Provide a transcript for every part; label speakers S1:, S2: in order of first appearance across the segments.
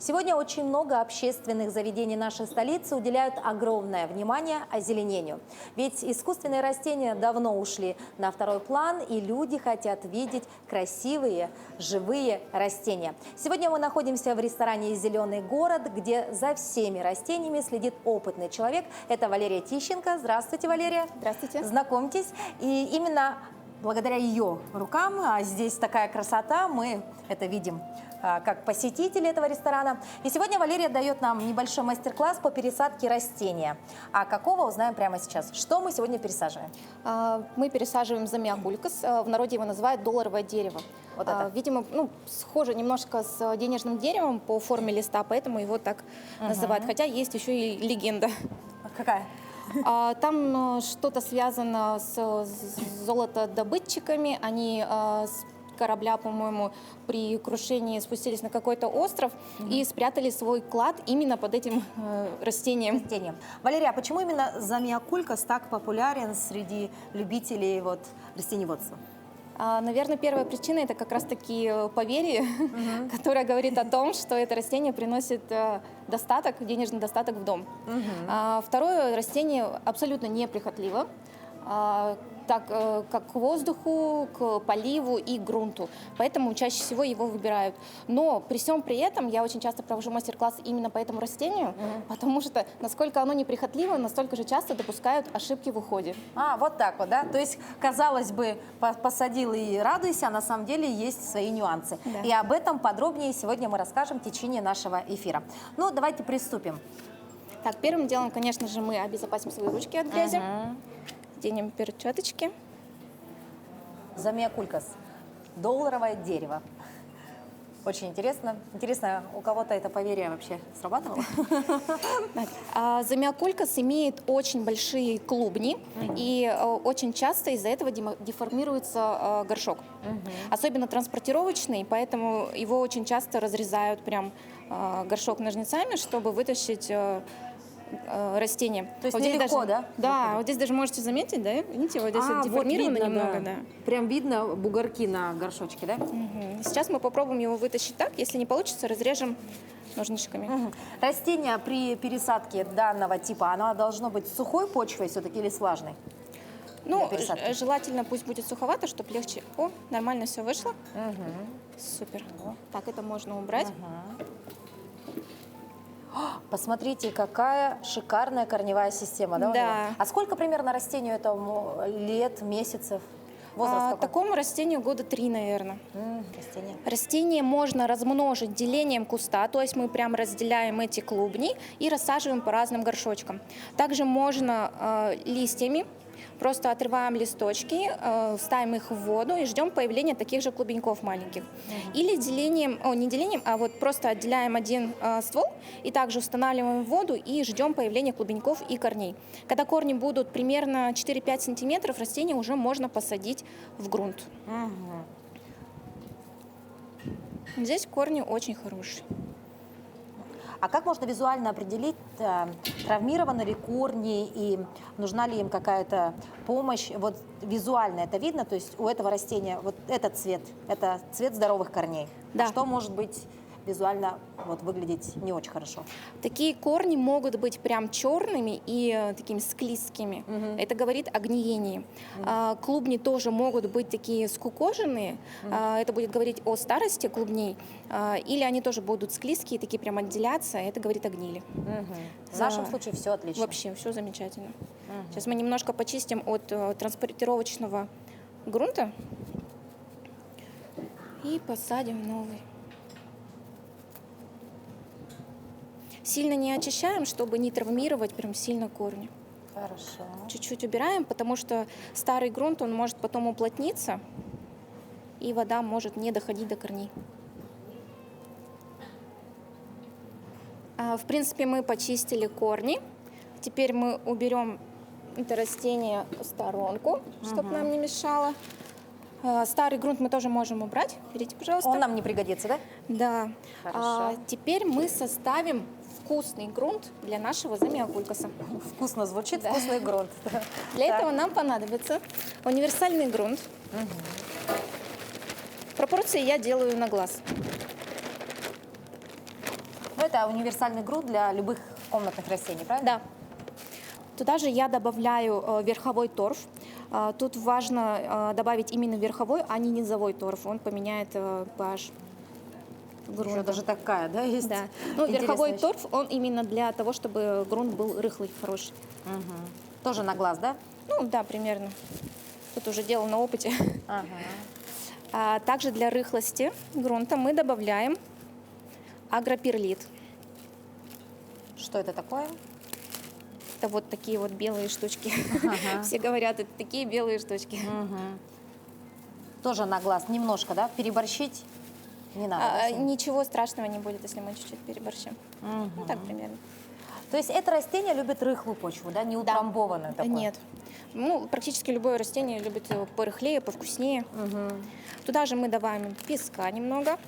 S1: Сегодня очень много общественных заведений нашей столицы уделяют огромное внимание озеленению. Ведь искусственные растения давно ушли на второй план, и люди хотят видеть красивые, живые растения. Сегодня мы находимся в ресторане «Зеленый город», где за всеми растениями следит опытный человек. Это Валерия Тищенко. Здравствуйте, Валерия.
S2: Здравствуйте.
S1: Знакомьтесь. И именно благодаря ее рукам, а здесь такая красота, мы это видим как посетители этого ресторана. И сегодня Валерия дает нам небольшой мастер-класс по пересадке растения. А какого, узнаем прямо сейчас. Что мы сегодня пересаживаем?
S2: Мы пересаживаем замиокулькас, в народе его называют долларовое дерево.
S1: Вот это.
S2: Видимо, схоже немножко с денежным деревом по форме листа, поэтому его так называют. Хотя есть еще и легенда.
S1: Какая?
S2: Там что-то связано с золотодобытчиками. Они с корабля, по-моему, при крушении спустились на какой-то остров и спрятали свой клад именно под этим растением.
S1: Валерия, а почему именно замиокулькас так популярен среди любителей растениеводства?
S2: Наверное, первая причина – это как раз-таки поверье, которое говорит о том, что это растение приносит достаток, денежный достаток в дом. Второе, растение абсолютно неприхотливо, так как к воздуху, к поливу и грунту. Поэтому чаще всего его выбирают. Но при всем при этом я очень часто провожу мастер-класс именно по этому растению, потому что насколько оно неприхотливо, настолько же часто допускают ошибки в уходе.
S1: Вот так вот, да? То есть, казалось бы, посадил и радуйся, а на самом деле есть свои нюансы.
S2: Да.
S1: И об этом подробнее сегодня мы расскажем в течение нашего эфира. Ну, давайте приступим.
S2: Так, первым делом, конечно же, мы обезопасим свои ручки от грязи. Оденем перчаточки.
S1: Замиокулькас. Долларовое дерево. Очень интересно. Интересно, у кого-то это поверье вообще срабатывало?
S2: Замиокулькас имеет очень большие клубни, и очень часто из-за этого деформируется горшок. Особенно транспортировочный, поэтому его очень часто разрезают прям горшок ножницами, чтобы вытащить растение.
S1: То есть
S2: вот
S1: нелегко,
S2: даже,
S1: да?
S2: Да, вот здесь даже можете заметить, да? Видите, вот здесь деформировано
S1: видно,
S2: немного, да.
S1: Прям видно бугорки на горшочке, да?
S2: Сейчас мы попробуем его вытащить так. Если не получится, разрежем ножничками.
S1: Растение при пересадке данного типа, оно должно быть сухой почвой все-таки или с влажной?
S2: Ну, желательно пусть будет суховато, чтобы легче. О, нормально все вышло. Супер. Так, это можно убрать.
S1: Посмотрите, какая шикарная корневая система, да?
S2: Да.
S1: А сколько примерно растению этому лет, месяцев? Возраст какой?
S2: Такому растению года 3, наверное.
S1: Растение.
S2: Растение можно размножить делением куста, то есть мы прям разделяем эти клубни и рассаживаем по разным горшочкам. Также можно листьями. Просто отрываем листочки, ставим их в воду и ждем появления таких же клубеньков маленьких. Или делением, не делением, а вот просто отделяем один ствол и также устанавливаем в воду и ждем появления клубеньков и корней. Когда корни будут примерно 4-5 сантиметров, растение уже можно посадить в грунт. Здесь корни очень хорошие.
S1: А как можно визуально определить, травмированы ли корни и нужна ли им какая-то помощь? Вот визуально это видно, то есть у этого растения вот этот цвет, это цвет здоровых корней.
S2: Да.
S1: А что может быть визуально выглядеть не очень хорошо?
S2: Такие корни могут быть прям черными и такими склизкими. Это говорит о гниении. Клубни тоже могут быть такие скукоженные. Это будет говорить о старости клубней. Или они тоже будут склизкие, такие прям отделяться. Это говорит о гнили.
S1: В нашем случае все отлично.
S2: Вообще все замечательно. Сейчас мы немножко почистим от транспортировочного грунта и посадим новый. Сильно не очищаем, чтобы не травмировать прям сильно корни.
S1: Хорошо.
S2: Чуть-чуть убираем, потому что старый грунт, он может потом уплотниться, и вода может не доходить до корней. В принципе, мы почистили корни. Теперь мы уберем это растение в сторонку, чтобы нам не мешало. Старый грунт мы тоже можем убрать. Берите, пожалуйста.
S1: Он нам не пригодится, да?
S2: Да.
S1: Хорошо.
S2: Теперь мы составим вкусный грунт для нашего замиокулькаса.
S1: Вкусно звучит, вкусный грунт.
S2: Для этого нам понадобится универсальный грунт. Пропорции я делаю на глаз.
S1: это универсальный грунт для любых комнатных растений, правильно?
S2: Да. Туда же я добавляю верховой торф. Тут важно добавить именно верховой, а не низовой торф. Он поменяет pH
S1: Еще
S2: грунта.
S1: даже такая, да, есть?
S2: Да. Ну,
S1: интересная
S2: верховой
S1: вещь.
S2: торф, он именно для того, чтобы грунт был рыхлый, хороший.
S1: Тоже на глаз, да?
S2: Ну, да, примерно. Тут уже дело на опыте.
S1: Ага.
S2: Также для рыхлости грунта мы добавляем агроперлит.
S1: Что это такое?
S2: Это вот такие вот белые штучки.
S1: Ага.
S2: Все говорят, это такие белые штучки.
S1: Тоже на глаз, немножко, да? Переборщить не надо. да, сильно?
S2: Ничего страшного не будет, если мы чуть-чуть переборщим. Ну, так примерно.
S1: То есть это растение любит рыхлую почву, да? Не утрамбованную такое?
S2: Нет. Ну, практически любое растение любит порыхлее, повкуснее. Туда же мы добавим песка немного.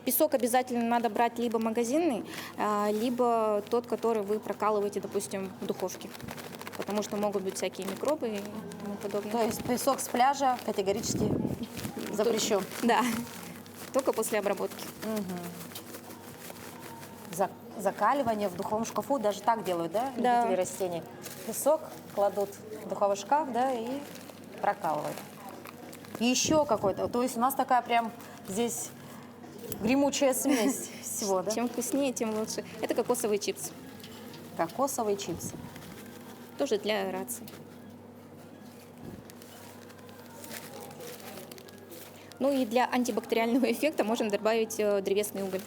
S2: Песок обязательно надо брать либо магазинный, либо тот, который вы прокалываете, допустим, в духовке. Потому что могут быть всякие микробы и тому подобное.
S1: То есть песок с пляжа категорически запрещен.
S2: Да, только после обработки.
S1: Закаливание в духовом шкафу даже так делают, да?
S2: Да.
S1: Любители растений. Песок кладут в духовой шкаф, да, и прокалывают. И еще какой-то. То есть у нас такая прям здесь гремучая смесь всего, да?
S2: Чем вкуснее, тем лучше. Это кокосовый чипс.
S1: Кокосовые чипсы.
S2: Тоже для аэрации. Ну и для антибактериального эффекта можем добавить древесный уголь.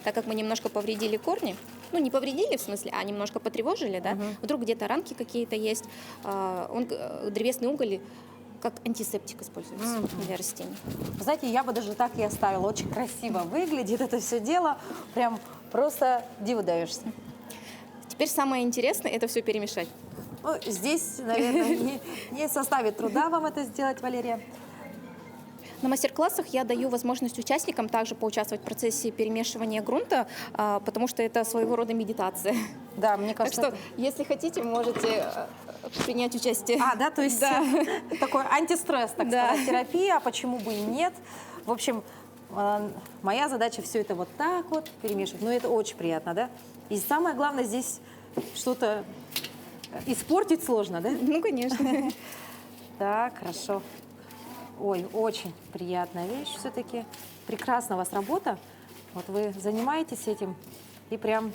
S2: Так как мы немножко повредили корни, ну не повредили в смысле, а немножко потревожили, да, вдруг где-то ранки какие-то есть, древесный уголь как антисептик используется для растений.
S1: Знаете, я бы даже так и оставила. Очень красиво выглядит это все дело. Прям просто диву даешься.
S2: Теперь самое интересное – это все перемешать.
S1: Ну, здесь, наверное, не составит труда вам это сделать, Валерия.
S2: На мастер-классах я даю возможность участникам также поучаствовать в процессе перемешивания грунта, потому что это своего рода медитация.
S1: Да, мне
S2: Так
S1: кажется,
S2: что, если хотите, можете принять участие.
S1: да, то есть
S2: Да.
S1: такой антистресс, так
S2: Да.
S1: сказать, терапия, а почему бы и нет. В общем, моя задача все это вот так вот перемешивать. Ну, это очень приятно, да? И самое главное здесь что-то испортить сложно, да?
S2: Ну, конечно.
S1: Так, хорошо. Ой, очень приятная вещь все-таки. Прекрасна у вас работа. Вот вы занимаетесь этим и прям,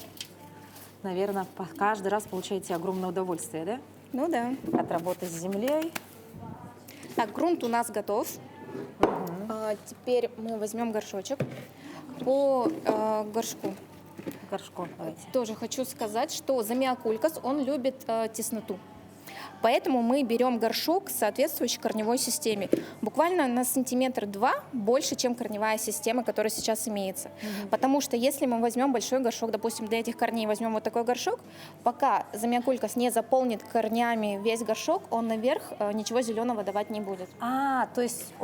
S1: наверное, каждый раз получаете огромное удовольствие, да?
S2: Ну да.
S1: От работы с землей.
S2: Так, грунт у нас готов. Теперь мы возьмем горшочек. По горшку
S1: Горшком давайте.
S2: тоже хочу сказать, что замиокулькас, он любит тесноту. Поэтому мы берем горшок, соответствующий корневой системе. Буквально на сантиметр-два больше, чем корневая система, которая сейчас имеется. Потому что если мы возьмем большой горшок, допустим, для этих корней возьмем вот такой горшок, пока замиокулькас не заполнит корнями весь горшок, он наверх ничего зеленого давать не будет.
S1: То есть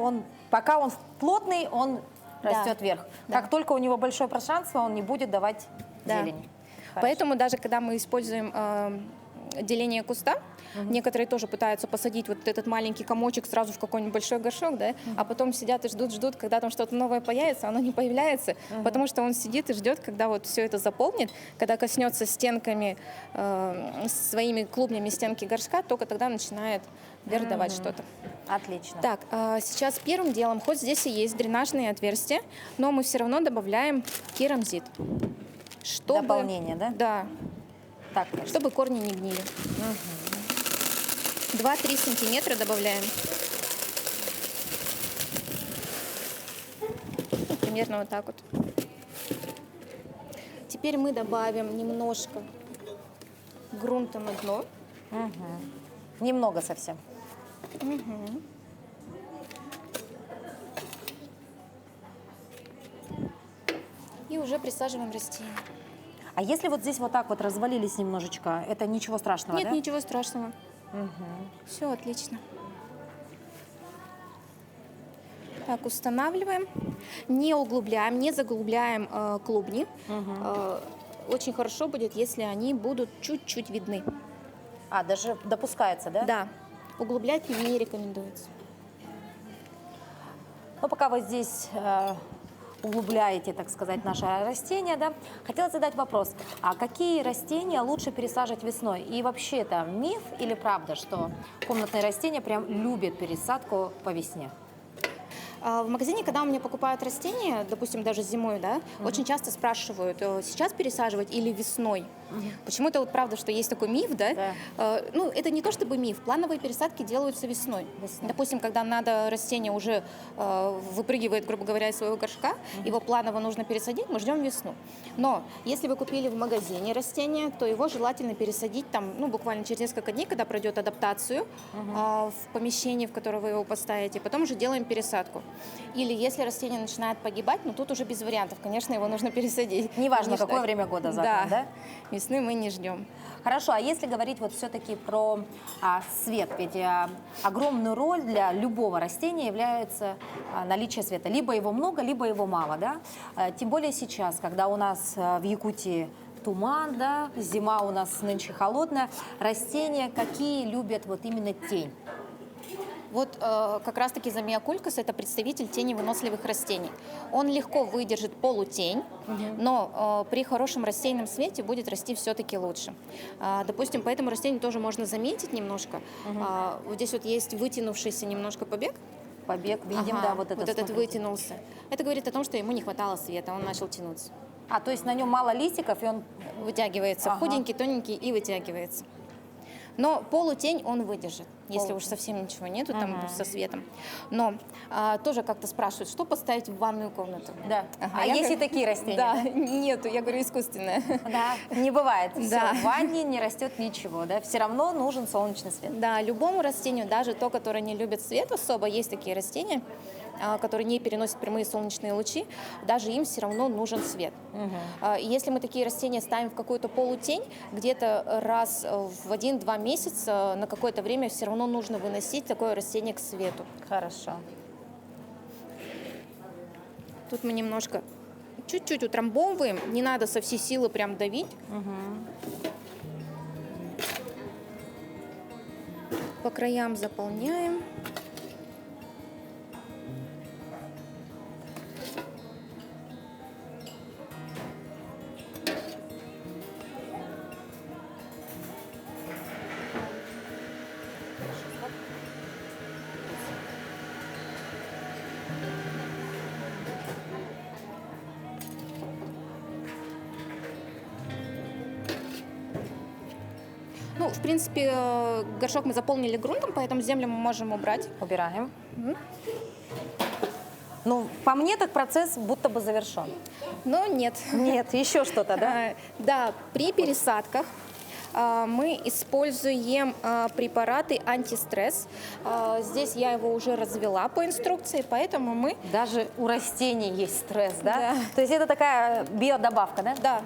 S1: пока он плотный, он
S2: Да.
S1: растет вверх.
S2: Да.
S1: Как только у него большое пространство, он не будет давать
S2: Да.
S1: зелени.
S2: Поэтому даже когда мы используем деление куста, некоторые тоже пытаются посадить вот этот маленький комочек сразу в какой-нибудь большой горшок, да, а потом сидят и ждут, когда там что-то новое появится, оно не появляется, потому что он сидит и ждет, когда вот все это заполнит, когда коснется стенками, своими клубнями стенки горшка, только тогда начинает вверх давать что-то.
S1: Отлично.
S2: Так, сейчас первым делом, хоть здесь и есть дренажные отверстия, но мы все равно добавляем керамзит. Чтобы,
S1: Дополнение, да?
S2: Да,
S1: Так,
S2: чтобы корни не гнили. 2-3 сантиметра добавляем. Ну, примерно вот так вот. Теперь мы добавим немножко грунта на дно.
S1: немного совсем.
S2: И уже присаживаем растение.
S1: А если вот здесь вот так вот развалились немножечко, это ничего страшного,
S2: Нет,
S1: да?
S2: ничего страшного. Все отлично. Так, устанавливаем. Не углубляем, не заглубляем клубни. Очень хорошо будет, если они будут чуть-чуть видны.
S1: Даже допускается, да?
S2: Да, углублять не рекомендуется.
S1: Но пока вы здесь углубляете, так сказать, наше растение, да, хотела задать вопрос, а какие растения лучше пересаживать весной? И вообще это миф или правда, что комнатные растения прям любят пересадку по весне?
S2: В магазине, когда у меня покупают растения, допустим, даже зимой, да, очень часто спрашивают, сейчас пересаживать или весной. Почему это вот правда, что есть такой миф, да? Ну, это не то чтобы миф, плановые пересадки делаются весной. Допустим, когда надо растение уже выпрыгивает, грубо говоря, из своего горшка, его планово нужно пересадить, мы ждем весну. Но если вы купили в магазине растение, то его желательно пересадить там, ну, буквально через несколько дней, когда пройдет адаптацию в помещении, в которое вы его поставите, потом уже делаем пересадку. Или если растение начинает погибать, ну тут уже без вариантов, конечно, его нужно пересадить.
S1: Неважно,
S2: Не
S1: какое
S2: ждать.
S1: время года за окном, да?
S2: Весны мы не ждем.
S1: Хорошо, а если говорить вот все-таки про свет, ведь огромную роль для любого растения является наличие света. Либо его много, либо его мало, да? Тем более сейчас, когда у нас в Якутии туман, да, зима у нас нынче холодная, растения какие любят вот именно тень?
S2: Вот как раз-таки замиокулькас – это представитель теневыносливых растений. Он легко выдержит полутень, но при хорошем рассеянном свете будет расти все-таки лучше. Допустим, по этому растению тоже можно заметить немножко. Вот здесь вот есть вытянувшийся немножко побег.
S1: Побег, видим,
S2: Ага,
S1: да, вот этот.
S2: этот
S1: смотрите.
S2: вытянулся. Это говорит о том, что ему не хватало света, он начал тянуться.
S1: То есть на нем мало листиков, и он...
S2: Вытягивается,
S1: Ага.
S2: худенький, тоненький и вытягивается. Но полутень он выдержит, если уж совсем ничего нету там со светом. Но тоже как-то спрашивают, что поставить в ванную комнату.
S1: Да.
S2: Ага,
S1: А
S2: я
S1: есть и
S2: говорю,
S1: такие растения?
S2: Да, нету, я говорю, искусственное.
S1: Да, не бывает.
S2: Да.
S1: Всё, в ванне не растет ничего, да? Все равно нужен солнечный свет.
S2: Да, любому растению, даже то, которое не любит свет особо, есть такие растения, которые не переносят прямые солнечные лучи, даже им все равно нужен свет. И если мы такие растения ставим в какую-то полутень, где-то раз в 1-2 месяца на какое-то время все равно нужно выносить такое растение к свету.
S1: Хорошо.
S2: Тут мы немножко чуть-чуть утрамбовываем, не надо со всей силы прям давить. По краям заполняем. Ну, в принципе, горшок мы заполнили грунтом, поэтому землю мы можем убрать.
S1: Убираем. Ну, по мне, так процесс будто бы завершен.
S2: Но нет.
S1: Нет, еще что-то, да?
S2: Да, при пересадках мы используем препараты антистресс. Здесь я его уже развела по инструкции, поэтому мы...
S1: Даже у растений есть стресс, да?
S2: Да.
S1: То есть это такая биодобавка, да?
S2: Да,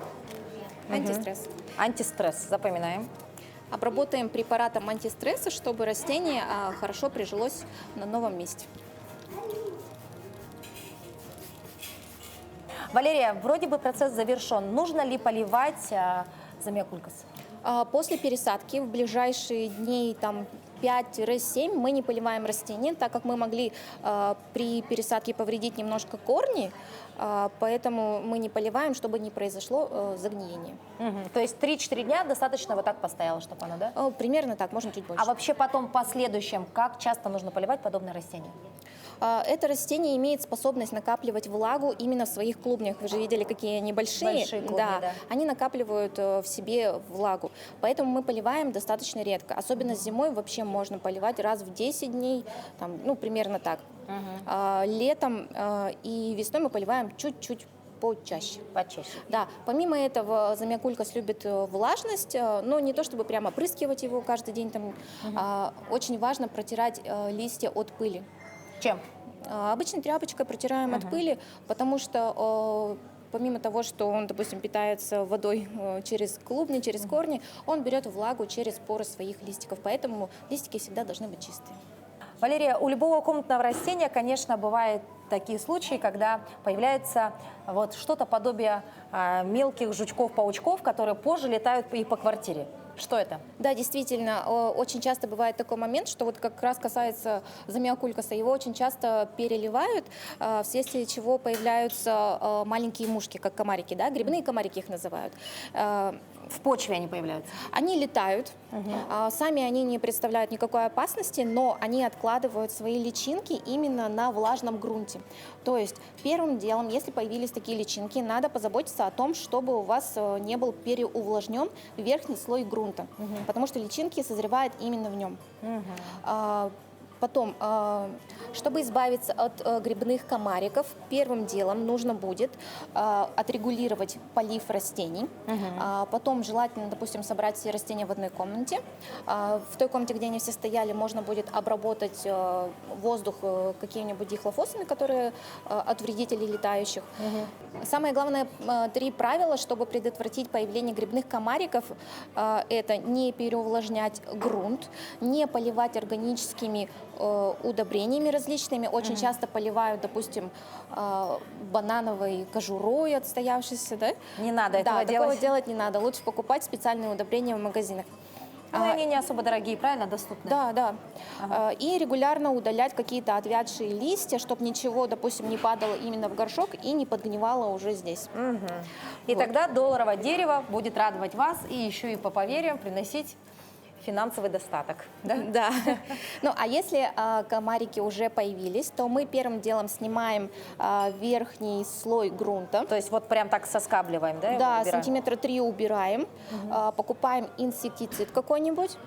S2: антистресс.
S1: Антистресс, запоминаем.
S2: Обработаем препаратом антистресса, чтобы растение хорошо прижилось на новом месте.
S1: Валерия, вроде бы процесс завершен. Нужно ли поливать замиокулькас?
S2: После пересадки в ближайшие дней там 5-7 мы не поливаем растения, так как мы могли при пересадке повредить немножко корни, поэтому мы не поливаем, чтобы не произошло загниение.
S1: То есть 3-4 дня достаточно вот так поставила, чтобы оно, да?
S2: Примерно так, можно чуть больше.
S1: А вообще потом в последующем, как часто нужно поливать подобное растение?
S2: Это растение имеет способность накапливать влагу именно в своих клубнях. Вы же видели, какие они большие.
S1: Большие клубни, да.
S2: Они накапливают в себе влагу. Поэтому мы поливаем достаточно редко. Особенно зимой вообще можно поливать раз в 10 дней, там, ну, примерно так. Летом и весной мы поливаем чуть-чуть почаще.
S1: Почаще.
S2: Да, помимо этого замиокулькас любит влажность, но не то чтобы прямо опрыскивать его каждый день. Там, очень важно протирать листья от пыли.
S1: Чем?
S2: Обычной тряпочкой протираем от пыли, потому что помимо того, что он, допустим, питается водой через клубни, через корни, он берет влагу через поры своих листиков, поэтому листики всегда должны быть чистые.
S1: Валерия, у любого комнатного растения, конечно, бывают такие случаи, когда появляются вот что-то подобие мелких жучков-паучков, которые позже летают и по квартире. Что это?
S2: Да, действительно, очень часто бывает такой момент, что вот как раз касается замиокулькаса, его очень часто переливают, вследствие чего появляются маленькие мушки, как комарики, да, грибные комарики их называют.
S1: В почве они появляются?
S2: Они летают, сами они не представляют никакой опасности, но они откладывают свои личинки именно на влажном грунте. То есть первым делом, если появились такие личинки, надо позаботиться о том, чтобы у вас не был переувлажнен верхний слой грунта, потому что личинки созревают именно в нем. Потом, чтобы избавиться от грибных комариков, первым делом нужно будет отрегулировать полив растений. Потом желательно, допустим, собрать все растения в одной комнате. В той комнате, где они все стояли, можно будет обработать воздух какими-нибудь дихлофосами, которые от вредителей летающих. Самое главное, 3 правила, чтобы предотвратить появление грибных комариков, это не переувлажнять грунт, не поливать органическими удобрениями различными. Очень часто поливают, допустим, банановой кожурой отстоявшейся. Да?
S1: Не надо этого делать.
S2: Такого делать не надо. Лучше покупать специальные удобрения в магазинах.
S1: Ну, они не особо дорогие, правильно, доступны?
S2: Да, да. И регулярно удалять какие-то отвядшие листья, чтобы ничего, допустим, не падало именно в горшок и не подгнивало уже здесь.
S1: И тогда долларовое дерево будет радовать вас и еще и по поверьям приносить финансовый достаток. Да?
S2: Да. Ну, а если комарики уже появились, то мы первым делом снимаем верхний слой грунта.
S1: То есть вот прям так соскабливаем, да?
S2: Да,
S1: его убираем?
S2: сантиметра 3 убираем, покупаем инсектицид какой-нибудь,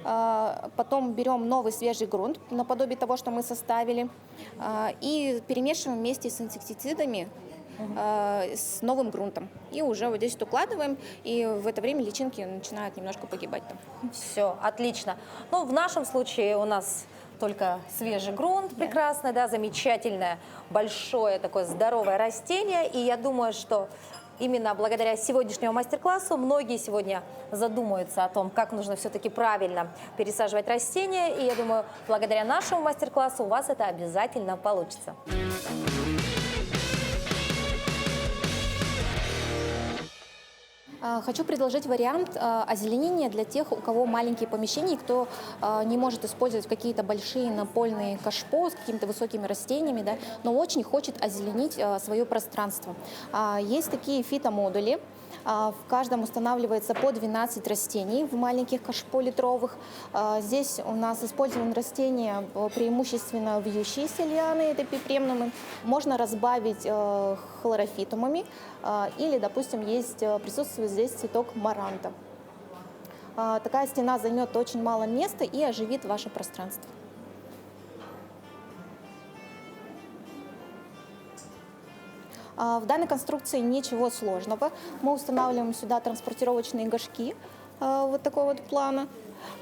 S2: потом берем новый свежий грунт, наподобие того, что мы составили, и перемешиваем вместе с инсектицидами с новым грунтом. И уже вот здесь укладываем, и в это время личинки начинают немножко погибать там.
S1: Все, отлично. Ну, в нашем случае у нас только свежий грунт прекрасный, да, замечательное, большое такое здоровое растение. И я думаю, что именно благодаря сегодняшнему мастер-классу многие сегодня задумаются о том, как нужно все-таки правильно пересаживать растения. И я думаю, благодаря нашему мастер-классу у вас это обязательно получится.
S2: Хочу предложить вариант озеленения для тех, у кого маленькие помещения, кто не может использовать какие-то большие напольные кашпо с какими-то высокими растениями, да, но очень хочет озеленить свое пространство. Есть такие фитомодули. В каждом устанавливается по 12 растений в маленьких кашпо литровых. Здесь у нас использованы растения преимущественно вьющиеся лианы, это пипремнумы. Можно разбавить хлорофитумами или, допустим, присутствует здесь цветок маранта. Такая стена займет очень мало места и оживит ваше пространство. В данной конструкции ничего сложного. Мы устанавливаем сюда транспортировочные горшки вот такого вот плана.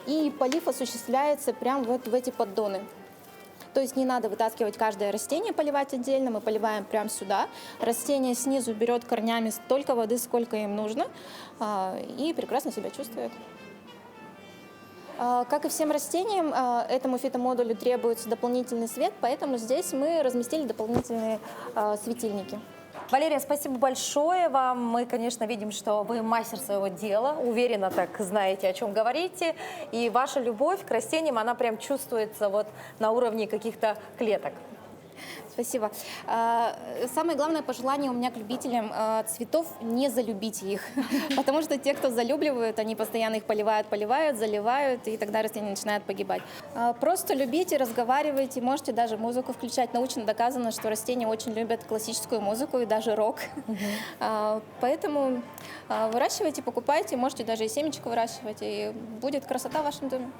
S2: И полив осуществляется прямо вот в эти поддоны. То есть не надо вытаскивать каждое растение, поливать отдельно. Мы поливаем прямо сюда. Растение снизу берет корнями столько воды, сколько им нужно. И прекрасно себя чувствует. Как и всем растениям, этому фитомодулю требуется дополнительный свет, поэтому здесь мы разместили дополнительные светильники.
S1: Валерия, спасибо большое вам. Мы, конечно, видим, что вы мастер своего дела. Уверенно так знаете, о чем говорите. И ваша любовь к растениям, она прям чувствуется вот на уровне каких-то клеток.
S2: Спасибо. Самое главное пожелание у меня к любителям цветов – не залюбить их. Потому что те, кто залюбливают, они постоянно их поливают, заливают, и тогда растения начинают погибать. Просто любите, разговаривайте, можете даже музыку включать. Научно доказано, что растения очень любят классическую музыку и даже рок. Поэтому выращивайте, покупайте, можете даже и семечко выращивать, и будет красота в вашем доме.